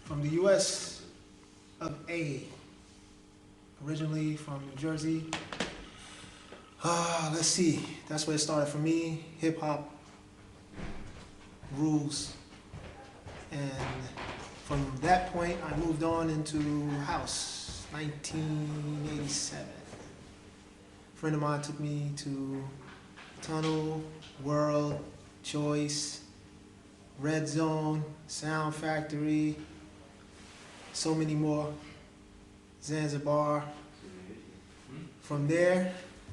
from the U.S. of A. Originally from New Jersey. Let's see. That's where it started for me. Hip hop rules. And from that point, I moved on into house, 1987. A friend of mine took me to Tunnel, World, Choice, Red Zone, Sound Factory, so many more, Zanzibar. From there,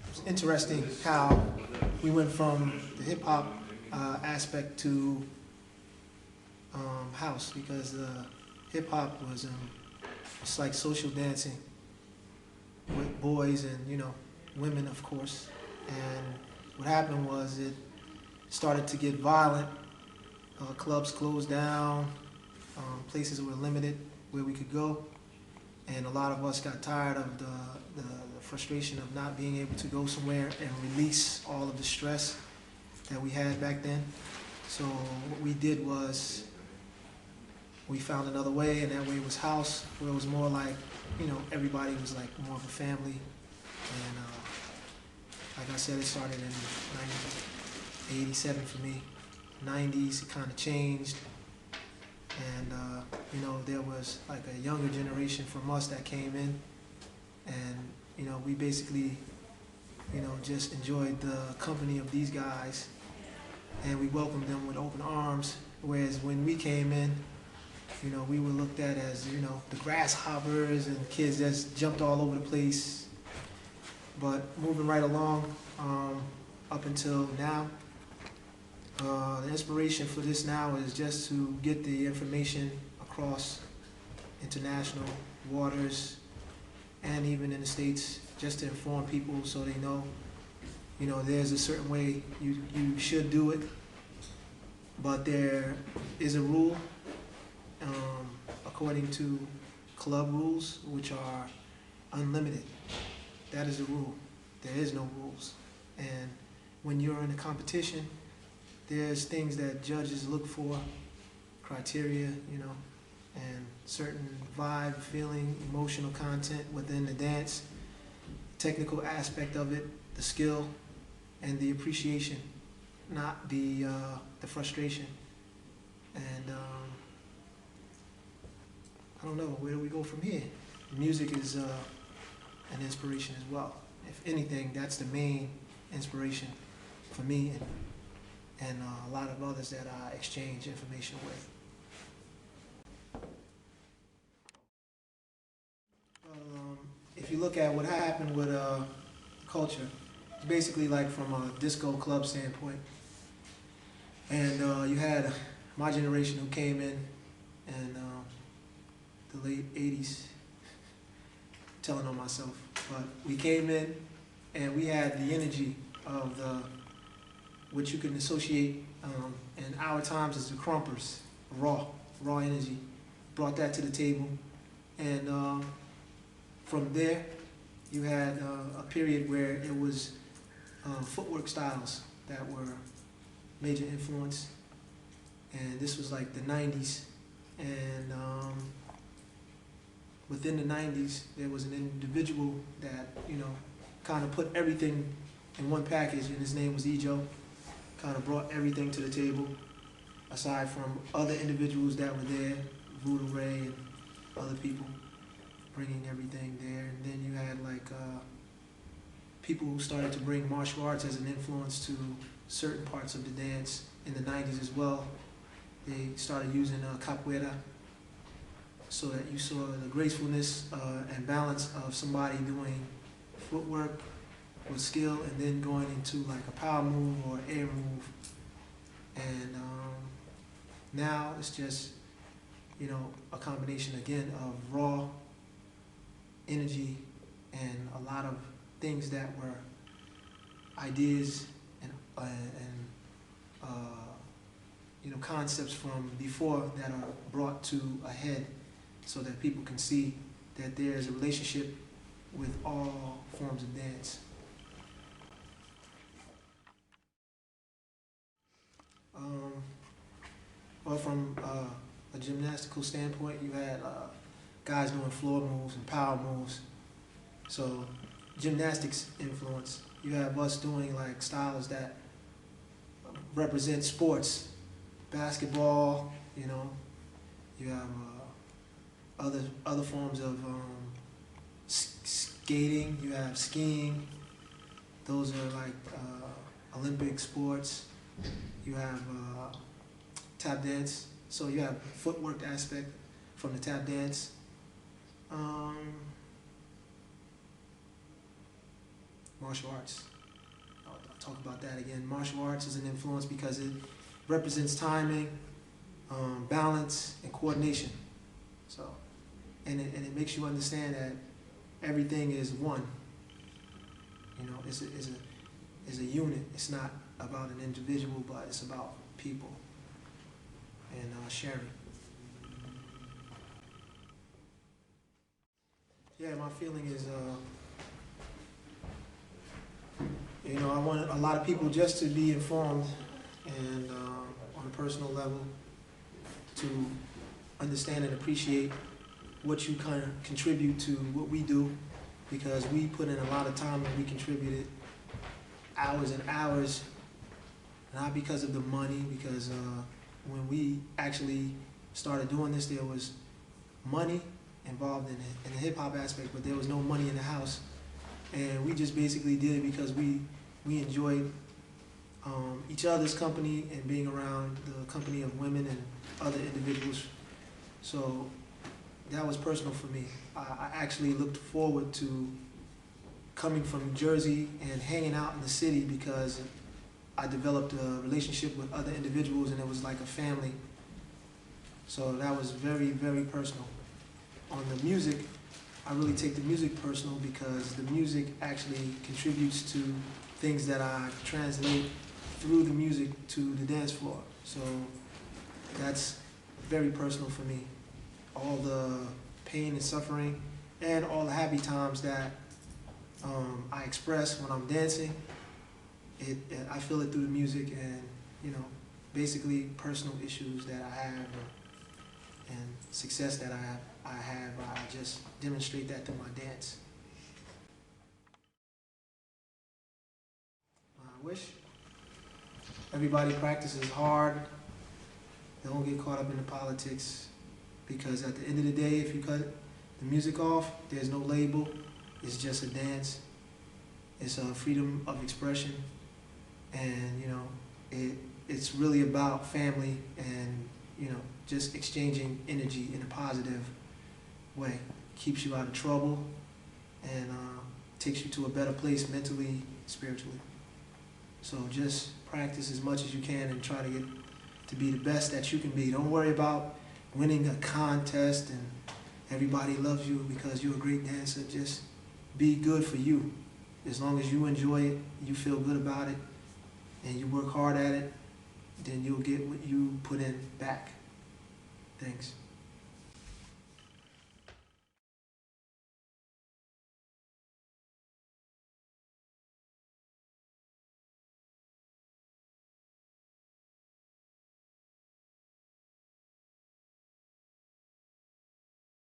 it's interesting how we went from the hip hop aspect to house, because hip hop was it's like social dancing with boys and women, of course. And what happened was it started to get violent. Clubs closed down, places were limited where we could go, and a lot of us got tired of the frustration of not being able to go somewhere and release all of the stress that we had back then. So what we did was we found another way, and that way was house, where it was more like, everybody was like more of a family. And like I said, it started in 1987 for me. 90s, it kind of changed. And, there was like a younger generation from us that came in. And, we basically, just enjoyed the company of these guys. And we welcomed them with open arms. Whereas when we came in, we were looked at as, the grasshoppers and kids that jumped all over the place. But moving right along, up until now, the inspiration for this now is just to get the information across international waters and even in the States, just to inform people so they know, there's a certain way you should do it, but there is a rule according to club rules, which are unlimited. That is the rule. There is no rules. And when you're in a competition, there's things that judges look for, criteria, and certain vibe, feeling, emotional content within the dance, technical aspect of it, the skill, and the appreciation, not the frustration. And I don't know, where do we go from here? Music is an inspiration as well. If anything, that's the main inspiration for me and a lot of others that I exchange information with. If you look at what happened with culture, it's basically like from a disco club standpoint. And you had my generation who came in the late 80s, telling on myself, but we came in and we had the energy of which you can associate in our times as the crumpers, raw energy. Brought that to the table, and from there you had a period where it was footwork styles that were major influence, and this was like the 90s, and within the 90s there was an individual that kind of put everything in one package, and his name was Ejo. Kind of brought everything to the table, aside from other individuals that were there, Voodoo Ray and other people bringing everything there. And then you had like people who started to bring martial arts as an influence to certain parts of the dance in the 90s as well. They started using capoeira, so that you saw the gracefulness and balance of somebody doing footwork with skill and then going into like a power move or air move. And now it's just, a combination again of raw energy and a lot of things that were ideas and concepts from before that are brought to a head, so that people can see that there is a relationship with all forms of dance. Well, from a gymnastical standpoint, you had guys doing floor moves and power moves. So gymnastics influence. You have us doing like styles that represent sports, basketball. You know, you have other forms of skating. You have skiing. Those are like Olympic sports. You have tap dance. So you have footwork aspect from the tap dance. Martial arts. I'll talk about that again. Martial arts is an influence because it represents timing, balance, and coordination. So, and it makes you understand that everything is one. You know, it's a unit. It's not about an individual, but it's about people and sharing. Yeah, my feeling is, you know, I want a lot of people just to be informed and on a personal level to understand and appreciate what you kind of contribute to what we do, because we put in a lot of time and we contributed hours and hours, not because of the money, because when we actually started doing this, there was money involved in the hip-hop aspect, but there was no money in the house. And we just basically did it because we enjoyed each other's company and being around the company of women and other individuals. So that was personal for me. I actually looked forward to coming from Jersey and hanging out in the city because I developed a relationship with other individuals and it was like a family. So that was very, very personal. On the music, I really take the music personal because the music actually contributes to things that I translate through the music to the dance floor. So that's very personal for me. All the pain and suffering and all the happy times that I express when I'm dancing, I feel it through the music, and you know, basically personal issues that I have and success that I just demonstrate that through my dance. I wish everybody practices hard. Don't get caught up in the politics, because at the end of the day, if you cut the music off, there's no label. It's just a dance. It's a freedom of expression, and you know, it's really about family and you know, just exchanging energy in a positive way. Keeps you out of trouble and takes you to a better place mentally, spiritually. So just practice as much as you can and try to get to be the best that you can be. Don't worry about winning a contest and everybody loves you because you're a great dancer. Just be good for you. As long as you enjoy it, you feel good about it, and you work hard at it, then you'll get what you put in back. Thanks.